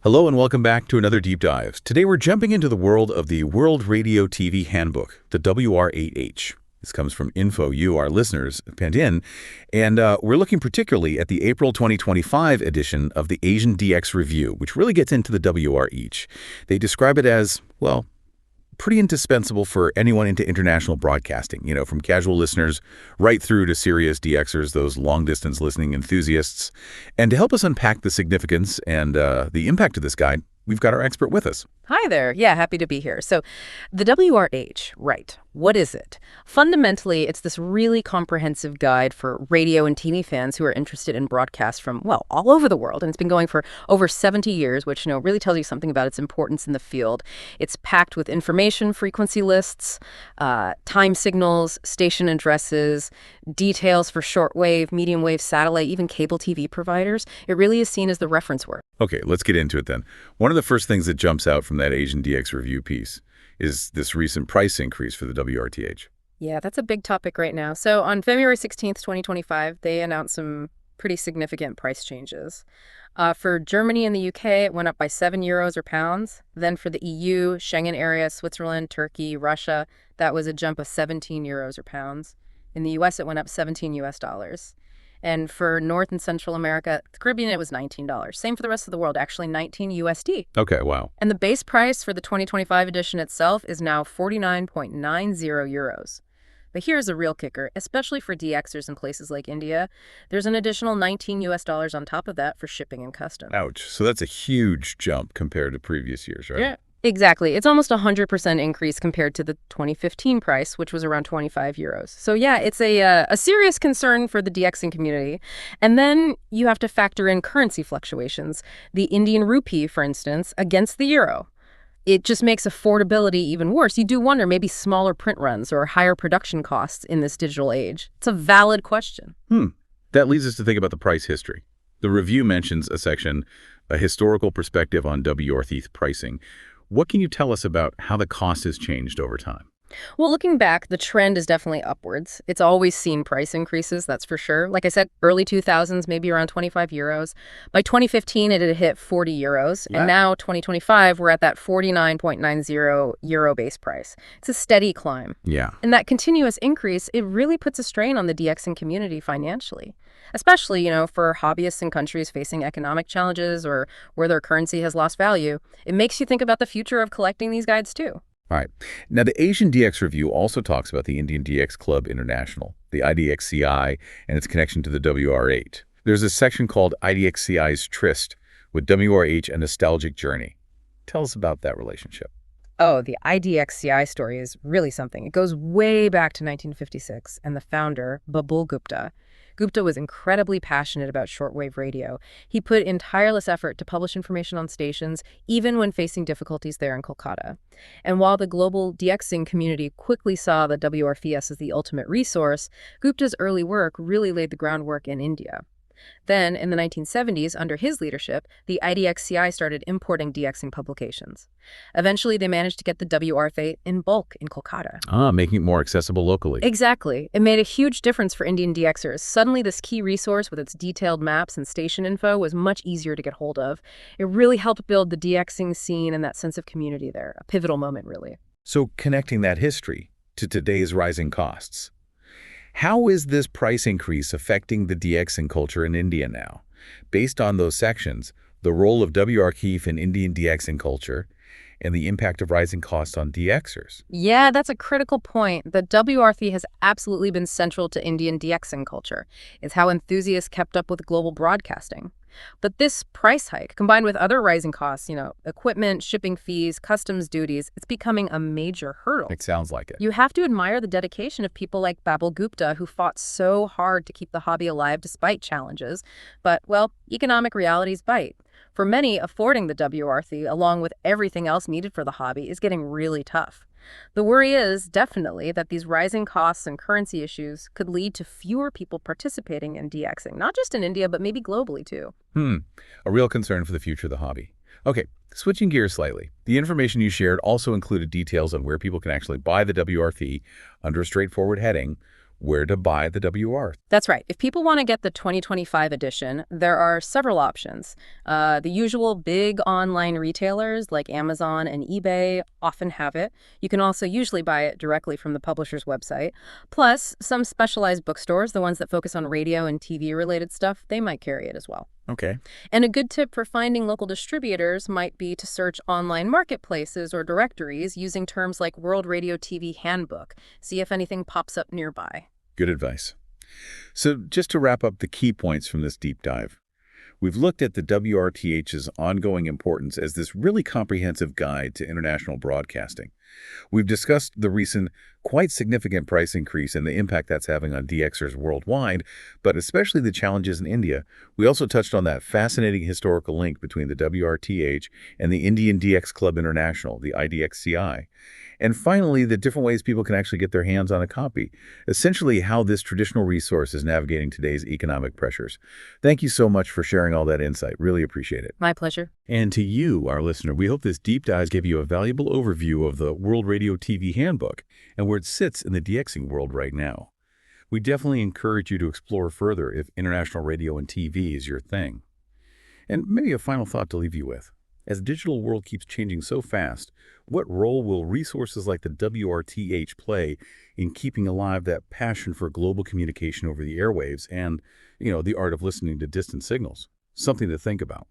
Hello and welcome back to another Deep Dive. Today we're jumping into the world of the World Radio TV Handbook, the WRTH. This comes from info you, our listeners, penned in, and we're looking particularly at the April 2025 edition of the Asian DX Review, which really gets into the WRTH. They describe it as, well, pretty indispensable for anyone into international broadcasting, from casual listeners right through to serious DXers, those long-distance listening enthusiasts. And to help us unpack the significance and the impact of this guide, we've got our expert with us. Hi there. Yeah, happy to be here. So the WRTH, right, what is it? Fundamentally, it's this really comprehensive guide for radio and TV fans who are interested in broadcasts from, well, all over the world. And it's been going for over 70 years, which, really tells you something about its importance in the field. It's packed with information, frequency lists, time signals, station addresses, details for shortwave, medium wave, satellite, even cable TV providers. It really is seen as the reference work. Okay, let's get into it then. One of the first things that jumps out from that Asian DX Review piece is this recent price increase for the WRTH. Yeah, that's a big topic right now. So on February 16th, 2025, they announced some pretty significant price changes. For Germany and the UK, it went up by €7 or pounds. Then for the EU, Schengen area, Switzerland, Turkey, Russia, that was a jump of €17 or pounds. In the US, it went up $17. And for North and Central America, the Caribbean, it was $19. Same for the rest of the world, actually $19 USD. Okay, wow. And the base price for the 2025 edition itself is now €49.90. But here's a real kicker, especially for DXers in places like India. There's an additional $19 on top of that for shipping and customs. Ouch. So that's a huge jump compared to previous years, right? Yeah. Exactly. It's almost 100% increase compared to the 2015 price, which was around €25. So yeah, it's a serious concern for the DXing community. And then you have to factor in currency fluctuations. The Indian rupee, for instance, against the euro. It just makes affordability even worse. You do wonder maybe smaller print runs or higher production costs in this digital age. It's a valid question. That leads us to think about the price history. The review mentions a section, a historical perspective on WRTH pricing. What can you tell us about how the cost has changed over time? Well, looking back, the trend is definitely upwards. It's always seen price increases, that's for sure. Like I said, early 2000s, maybe around €25. By 2015, it had hit €40. And now, 2025, we're at that €49.90 base price. It's a steady climb. Yeah. And that continuous increase, it really puts a strain on the DXing community financially. Especially, for hobbyists in countries facing economic challenges or where their currency has lost value. It makes you think about the future of collecting these guides, too. All right. Now, the Asian DX Review also talks about the Indian DX Club International, the IDXCI, and its connection to the WR8. There's a section called IDXCI's Tryst with WRH: A Nostalgic Journey. Tell us about that relationship. Oh, the IDXCI story is really something. It goes way back to 1956, and the founder, Babul Gupta. Gupta was incredibly passionate about shortwave radio. He put in tireless effort to publish information on stations, even when facing difficulties there in Kolkata. And while the global DXing community quickly saw the WRTH as the ultimate resource, Gupta's early work really laid the groundwork in India. Then, in the 1970s, under his leadership, the IDXCI started importing DXing publications. Eventually, they managed to get the WRTH in bulk in Kolkata. Making it more accessible locally. Exactly. It made a huge difference for Indian DXers. Suddenly, this key resource with its detailed maps and station info was much easier to get hold of. It really helped build the DXing scene and that sense of community there. A pivotal moment, really. So, connecting that history to today's rising costs. How is this price increase affecting the DXing culture in India now? Based on those sections, the role of WRTH in Indian DXing culture and the impact of rising costs on DXers. Yeah, that's a critical point. The WRTH has absolutely been central to Indian DXing culture. It's how enthusiasts kept up with global broadcasting. But this price hike, combined with other rising costs, equipment, shipping fees, customs duties, it's becoming a major hurdle. It sounds like it. You have to admire the dedication of people like Babul Gupta, who fought so hard to keep the hobby alive despite challenges. But, well, economic realities bite. For many, affording the WRTH, along with everything else needed for the hobby, is getting really tough. The worry is definitely that these rising costs and currency issues could lead to fewer people participating in DXing, not just in India, but maybe globally too. A real concern for the future of the hobby. Okay, switching gears slightly. The information you shared also included details on where people can actually buy the WRTH under a straightforward heading, where to buy the WR. That's right. If people want to get the 2025 edition, there are several options. The usual big online retailers like Amazon and eBay often have it. You can also usually buy it directly from the publisher's website. Plus, some specialized bookstores, the ones that focus on radio and TV-related stuff, they might carry it as well. Okay. And a good tip for finding local distributors might be to search online marketplaces or directories using terms like World Radio TV Handbook. See if anything pops up nearby. Good advice. So just to wrap up the key points from this deep dive, we've looked at the WRTH's ongoing importance as this really comprehensive guide to international broadcasting. We've discussed the recent, quite significant price increase and the impact that's having on DXers worldwide, but especially the challenges in India. We also touched on that fascinating historical link between the WRTH and the Indian DX Club International, the IDXCI. And finally, the different ways people can actually get their hands on a copy, essentially how this traditional resource is navigating today's economic pressures. Thank you so much for sharing all that insight. Really appreciate it. My pleasure. And to you, our listener, we hope this deep dive gave you a valuable overview of the World Radio TV Handbook and where it sits in the DXing world right now. We definitely encourage you to explore further if international radio and TV is your thing. And maybe a final thought to leave you with. As the digital world keeps changing so fast, what role will resources like the WRTH play in keeping alive that passion for global communication over the airwaves and, the art of listening to distant signals? Something to think about.